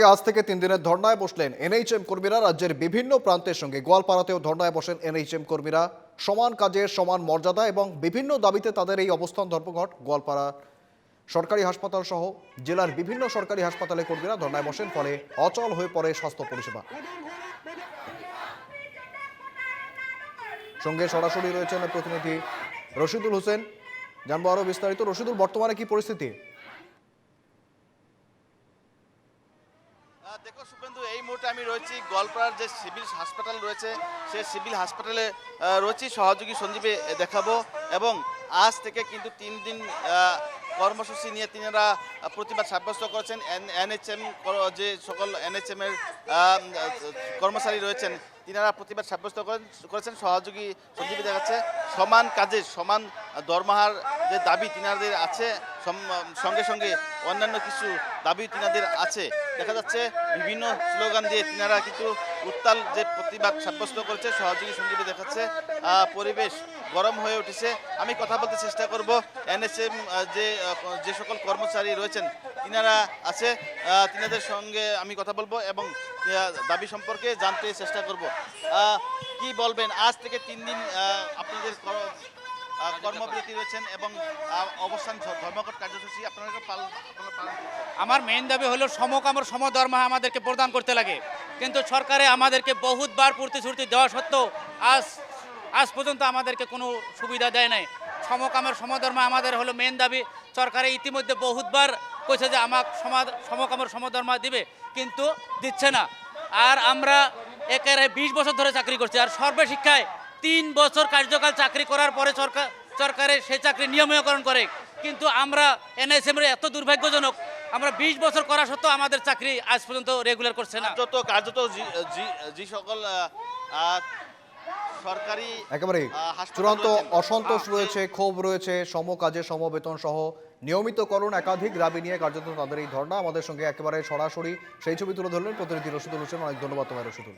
আজ থেকে 3 দিনের ধর্নায় বসলেন এনএইচএম কর্মীরা। রাজ্যের বিভিন্ন প্রান্তের সঙ্গে গোয়ালপাড়াতেও ধর্নায় বসেন এনএইচএম কর্মীরা। সমান কাজের সমান মর্যাদা এবং বিভিন্ন দাবিতে তাদের এই অবস্থান ধর্মঘট। গোয়ালপাড়া সরকারি হাসপাতাল সহ জেলার বিভিন্ন সরকারি হাসপাতালে কর্মীরা ধর্নায় বসেন, ফলে অচল হয়ে পড়ে স্বাস্থ্য পরিষেবা। সঙ্গে সরাসরি রয়েছেন প্রতিনিধি রশিদুল হোসেন, জানবো আরো বিস্তারিত। রশিদুল, বর্তমানে কি পরিস্থিতি? দেখো শুভেন্দু, এই মুহূর্তে আমি রয়েছি গোয়ালপাড়ার যে সিভিল হাসপাতাল রয়েছে, সেই সিভিল হাসপাতালে রয়েছি। সহযোগী সঞ্জীবে দেখাবো এবং আজ থেকে কিন্তু 3 দিন কর্মসূচি নিয়ে তিনারা প্রতিবাদ সাব্যস্ত করেছেন। এনএইচএম যে সকল এনএইচএম এর কর্মচারী রয়েছেন তিনারা প্রতিবাদ সাব্যস্ত করেছেন। সহযোগী সঞ্জীবী দেখাচ্ছে সমান কাজে সমান দরমাহার যে দাবি তিনাদের আছে, সঙ্গে সঙ্গে অন্যান্য কিছু দাবি তিনাদের আছে। দেখা যাচ্ছে বিভিন্ন স্লোগান দিয়ে তিনারা কিন্তু উত্তাল যে প্রতিবাদ সাব্যস্ত করেছে। সহযোগী সঞ্জীবী দেখাচ্ছে পরিবেশ গরম হয়ে উঠেছে। আমি কথা বলতে চেষ্টা করব এনএসএম যে সকল কর্মচারী রয়েছেন তিনারা আছে, তিনাদের সঙ্গে আমি কথা বলবো এবং দাবি সম্পর্কে জানতে চেষ্টা করব। কি বলবেন, আজ থেকে 3 দিন আপনাদের কর্মবিরতি রয়েছেন এবং অবস্থান ধর্মঘট কার্যসূচি আপনারা আমার মেইন দাবি হলো সমকামর সমধর্মা আমাদেরকে প্রদান করতে লাগে, কিন্তু সরকারে আমাদেরকে বহুতবার প্রতিশ্রুতি দেওয়া সত্ত্বেও আজ পর্যন্ত আমাদেরকে কোনো সুবিধা দেয় নাই। সমকামের সমধর্মা আমাদের হলো মেইন দাবি। সরকারে ইতিমধ্যে বহুতবার কইছে যে আমাকে সমকামের সমধর্মা দিবে, কিন্তু দিচ্ছে না। আর আমরা একেবারে 20 বছর ধরে চাকরি করছি, আর সর্বশিক্ষায় 3 বছর কার্যকাল চাকরি করার পরে সরকারের সেই চাকরি নিয়মীকরণ করে, কিন্তু আমরা এনএইচএম এর এত দুর্ভাগ্যজনক, আমরা 20 বছর করা সত্ত্বেও আমাদের চাকরি আজ পর্যন্ত রেগুলার করছে না। কার্যত যে সকল সরকারি একেবারে চূড়ান্ত অসন্তোষ রয়েছে, ক্ষোভ রয়েছে, সমকাজে সমবেতন সহ নিয়মিতকরণ একাধিক দাবি নিয়ে কার্যত তাদের এই ধর্ণা। আমাদের সঙ্গে একেবারে সরাসরি সেই ছবি তুলে ধরলেন প্রতিনিধি রশিদুল হোসেন। অনেক ধন্যবাদ তোমায় রশিদুল।